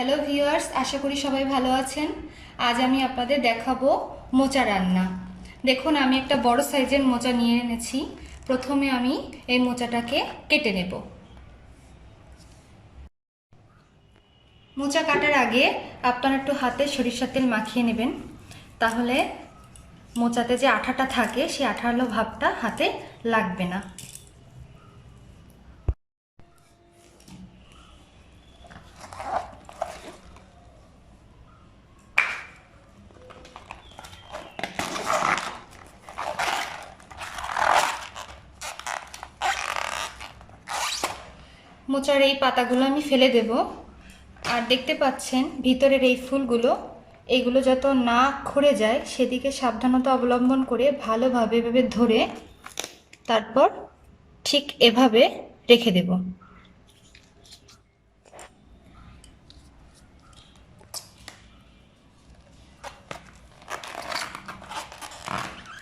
Hello viewers, আশা করি সবাই ভালো আছেন। আজ আমি আপনাদের দেখাবো মোচা রান্না। দেখুন, আমি একটা বড় সাইজের মোচা নিয়ে এনেছি। প্রথমে আমি এই মোচাটাকে কেটে নেব। মোচা কাটার আগে আপনারা একটু হাতে সরিষার তেল মাখিয়ে নেবেন, তাহলে মোচাতে যে আঠাটা থাকে সেই আঠালো ভাবটা হাতে লাগবে না। মোচার এই পাতাগুলো আমি ফেলে দেব। আর দেখতে পাচ্ছেন ভিতরের এই ফুলগুলো, এইগুলো যত না খড়ে যায় সেদিকে সাবধানতা অবলম্বন করে ভালোভাবে এভাবে ধরে তারপর ঠিক এভাবে রেখে দেব।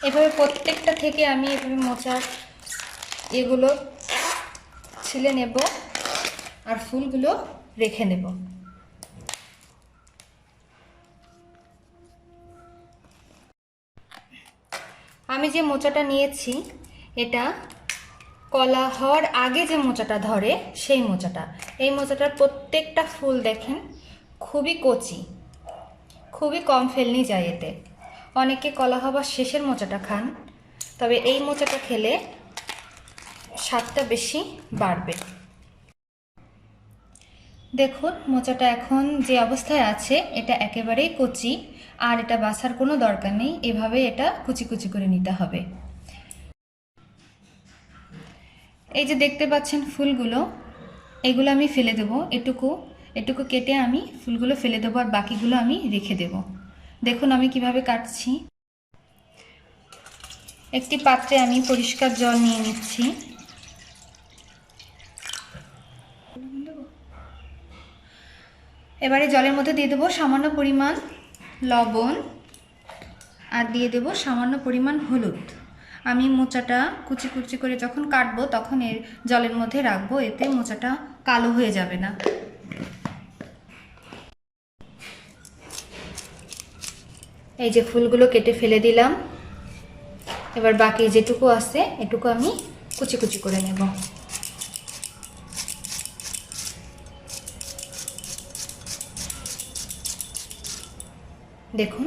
এভাবে প্রত্যেকটা থেকে আমি এভাবে মোচার এগুলো ছিলে নেব আর ফুলগুলো রেখে নেব। আমি যে মোচাটা নিয়েছি এটা কলা হওয়ার আগে যে মোচাটা ধরে সেই মোচাটা। এই মোচাটার প্রত্যেকটা ফুল দেখেন খুবই কচি, খুবই কম ফেলনি যায় এতে। অনেকে কলা হওয়ার শেষের মোচাটা খান, তবে এই মোচাটা খেলে স্বাদটা বেশি বাড়বে। দেখুন, মোচাটা এখন যে অবস্থায় আছে এটা একেবারেই কচি, আর এটা বাছার কোনো দরকার নেই। এভাবে এটা কুচি কুচি করে নিতে হবে। এই যে দেখতে পাচ্ছেন ফুলগুলো, এগুলো আমি ফেলে দেবো। এটুকু এটুকু কেটে আমি ফুলগুলো ফেলে দেবো, আর বাকিগুলো আমি রেখে দেব। দেখুন আমি কিভাবে কাটছি। একটি পাত্রে আমি পরিষ্কার জল নিয়ে নিচ্ছি। এবারে জলের মধ্যে দিয়ে দেবো সামান্য পরিমাণ লবণ, আর দিয়ে দেবো সামান্য পরিমাণ হলুদ। আমি মোচাটা কুচি কুচি করে যখন কাটবো তখন এর জলের মধ্যে রাখবো, এতে মোচাটা কালো হয়ে যাবে না। এই যে ফুলগুলো কেটে ফেলে দিলাম। এবার বাকি যেটুকু আছে এটুকু আমি কুচি কুচি করে নেব। দেখুন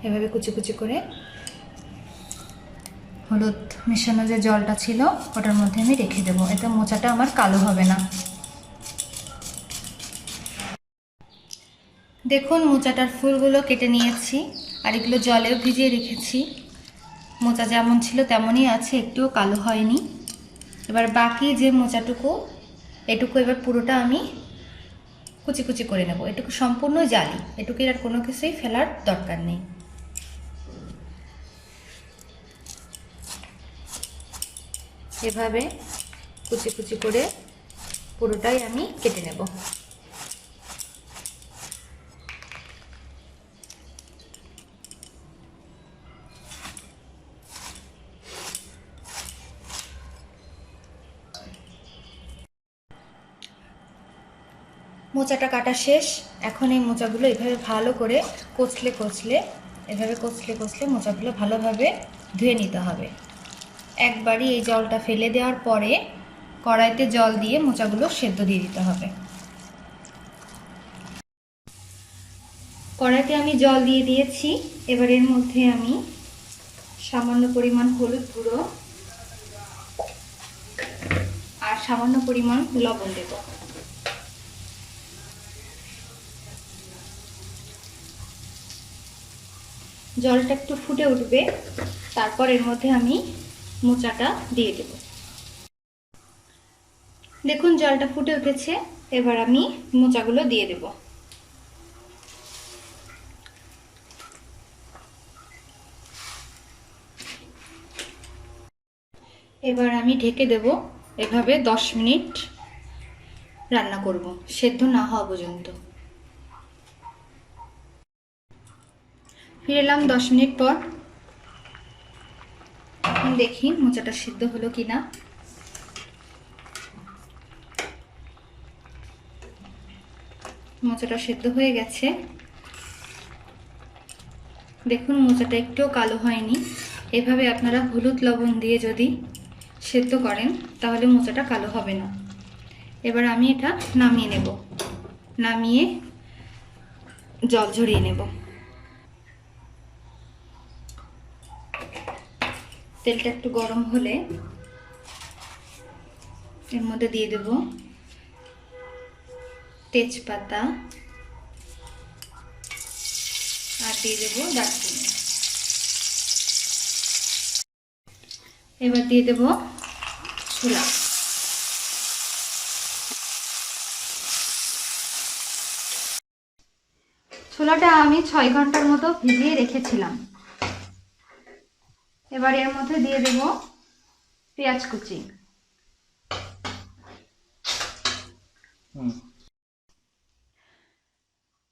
এভাবে কুচি কুচি করে হলুদ মেশানো যে জলটা ছিল ওটার মধ্যে আমি রেখে দেবো, এতে মোচাটা আমার কালো হবে না। দেখুন মোচাটার ফুলগুলো কেটে নিয়েছি, আর এগুলো জলেও ভিজিয়ে রেখেছি। মোচা যেমন ছিল তেমনই আছে, একটুও কালো হয়নি। এবার বাকি যে মোচাটুকু এটুকু এবার পুরোটা আমি কুচি কুচি করে নেব। এটুকু সম্পূর্ণ জালি, এটুকু আর কোনো কিছুই ফেলার দরকার নেই। এভাবে কুচি কুচি করে পুরোটাই আমি কেটে নেব। মোচাটা কাটা শেষ। এখন এই মোচাগুলো এভাবে ভালো করে কচলে কচলে এভাবে কচলে কচলে মোচাগুলো ভালোভাবে ধুয়ে নিতে হবে। একবারই এই জলটা ফেলে দেওয়ার পরে কড়াইতে জল দিয়ে মোচাগুলো সেদ্ধ দিয়ে দিতে হবে। কড়াইতে আমি জল দিয়ে দিয়েছি। এবার এর মধ্যে আমি সামান্য পরিমাণ হলুদ গুঁড়ো আর সামান্য পরিমাণ লবণ দেব। জলটা একটু ফুটে উঠবে, তারপর এর মধ্যে আমি মোচাটা দিয়ে দেব। দেখুন জলটা ফুটে উঠেছে, এবার আমি মোচাগুলো দিয়ে দেব। এবার আমি ঢেকে দেব। এভাবে 10 মিনিট রান্না করব, সেদ্ধ না হওয়া পর্যন্ত। ফিরে এলাম 10 মিনিট পর। এখন দেখি মোচাটা সিদ্ধ হলো কিনা। মোচাটা সেদ্ধ হয়ে গেছে। দেখুন মোচাটা একটুও কালো হয়নি। এভাবে আপনারা হলুদ লবণ দিয়ে যদি সেদ্ধ করেন তাহলে মোচাটা কালো হবে না। এবার আমি এটা নামিয়ে নেব, নামিয়ে জল ঝরিয়ে নেব। তেলটা একটু গরম হলে এর মধ্যে দিয়ে দেব তেজপাতা আর দিয়ে দেব দারচিনি। এবার দিয়ে দেব ছোলা। ছোলাটা আমি 6 ঘন্টার মতো ভিজিয়ে রেখেছিলাম। এবার এর মধ্যে দিয়ে দেব পেঁয়াজ কুচি।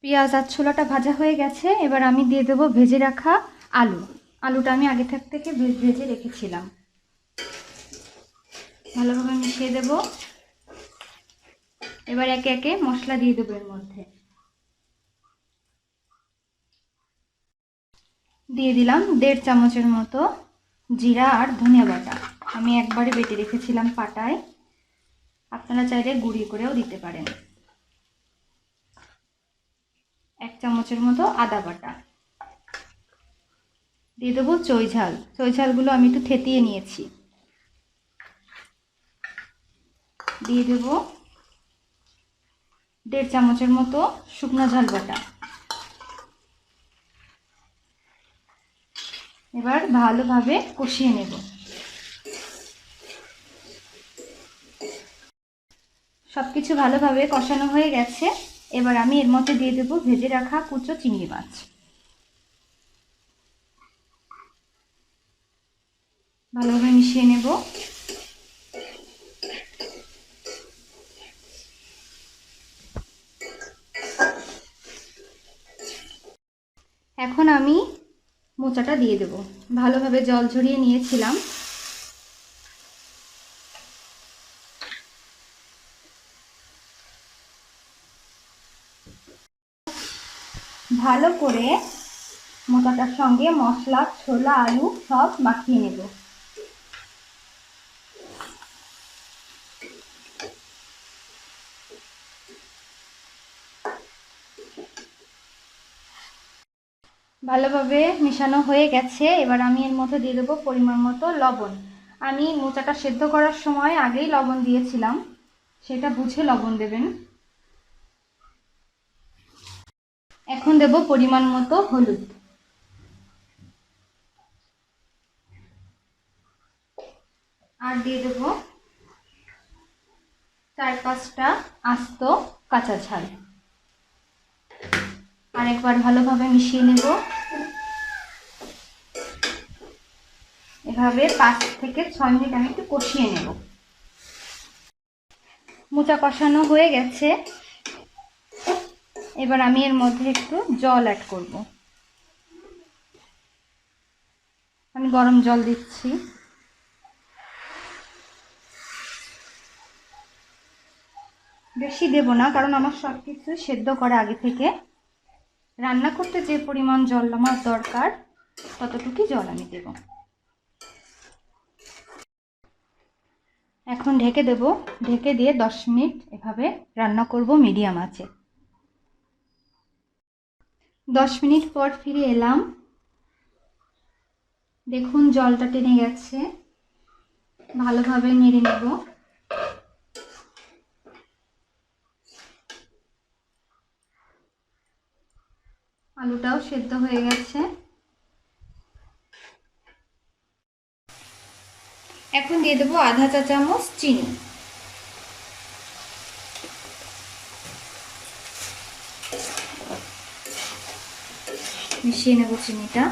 পেঁয়াজ আর ছোলাটা ভাজা হয়ে গেছে। এবার আমি দিয়ে দেব ভেজে রাখা আলু। আলুটা আমি আগে থেকে ভেজে রেখেছিলাম। ভালোভাবে মিশিয়ে দেব। এবার একে একে মশলা দিয়ে দেবো এর মধ্যে। দিয়ে দিলাম 1.5 চামচের মতো জিরা আর ধনিয়া বাটা। আমি একবারে বেটে রেখেছিলাম পাটায়, আপনারা চাইলে গুঁড়ি করেও দিতে পারেন। 1 চামচের মতো আদা বাটা। দিয়ে দেবো চই ঝাল। চই ঝালগুলো আমি একটু থেতিয়ে নিয়েছি। দিয়ে দেব 1.5 চামচের মতো শুকনো ঝাল বাটা। এবার ভালোভাবে কষিয়ে নেব। সবকিছু ভালোভাবে কষানো হয়ে গেছে। এবার আমি এর মধ্যে দিয়ে দেব ভেজে রাখা কুচো চিংড়ি মাছ। ভালোভাবে মিশিয়ে নেব। এখন আমি মোচাটা দিয়ে দেব। ভালোভাবে জল ঝরিয়ে নিয়েছিলাম। ভালো করে মোচাটার সঙ্গে মশলা, ছোলা, আলু সব মাখিয়ে নেব। ভালোভাবে মিশানো হয়ে গেছে। এবার আমি এর মধ্যে দিয়ে দেবো পরিমাণ মতো লবণ। আমি মোচাটা সেদ্ধ করার সময় আগেই লবণ দিয়েছিলাম, সেটা বুঝে লবণ দেবেন। এখন দেব পরিমাণ মতো হলুদ। আর দিয়ে দেব 4-5টা আস্ত কাঁচা ঝাল। আরেকবার ভালোভাবে মিশিয়ে নেব। এভাবে 5 থেকে 6 মিনিট আমি একটু কষিয়ে নেব। মোচা কষানো হয়ে গেছে। এবার আমি এর মধ্যে একটু জল অ্যাড করব। আমি গরম জল দিচ্ছি। বেশি দেব না, কারণ আমার সব কিছু সেদ্ধ করা আগে থেকে। রান্না করতে যে পরিমাণ জল আমার দরকার ততটুকুই জল আমি দেব। এখন ঢেকে দেব। ঢেকে দিয়ে 10 মিনিট এভাবে রান্না করব মিডিয়াম আঁচে। 10 মিনিট পর ফিরে এলাম। দেখুন জলটা টেনে গেছে। ভালোভাবে নেড়ে নেব। আলুটাও সেদ্ধ হয়ে গেছে। এখন দিয়ে দেবো আধা চা চামচ চিনি। মিশিয়ে নেব চিনিটা।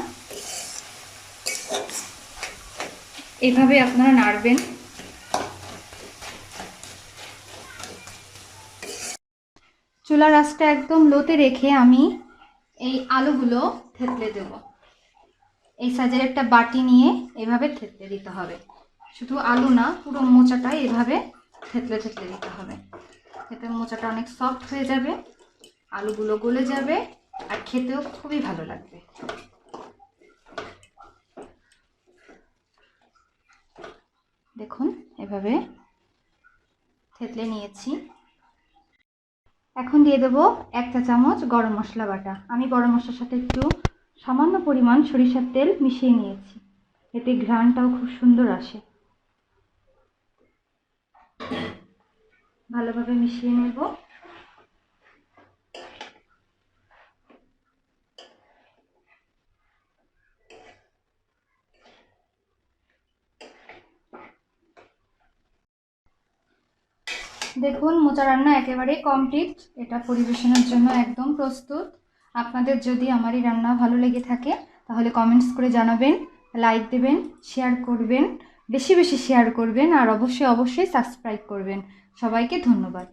এভাবে আপনারা নাড়বেন। চুলার আঁচটা একদম লোতে রেখে আমি এই আলুগুলো থেতলে দেব। এই সাইজের একটা বাটি নিয়ে এভাবে থেতলে দিতে হবে। শুধু আলু না, পুরো মোচাটাই এভাবে থেতলে থেতলে দিতে হবে। এতে মোচাটা অনেক সফট হয়ে যাবে। আলুগুলো গলে যাবে আর খেতেও খুবই ভালো লাগবে। দেখুন এভাবে থেতলে নিয়েছি। এখন দিয়ে দেবো 1 চা চামচ গরম মশলা বাটা। আমি গরম মশলার সাথে একটু সামান্য পরিমাণ সরিষার তেল মিশিয়ে নিয়েছি, এতে ঘ্রাণটাও খুব সুন্দর আসে। ভালোভাবে মিশিয়ে নেব। দেখুন মোচা রান্না একেবারেই কমপ্লিট। এটা পরিবেশনের জন্য একদম প্রস্তুত। আপনাদের যদি আমার এই রান্না ভালো লেগে থাকে তাহলে কমেন্টস করে জানাবেন, লাইক দেবেন, শেয়ার করবেন, বেশি বেশি শেয়ার করবেন আর অবশ্যই সাবস্ক্রাইব করবেন। সবাইকে ধন্যবাদ।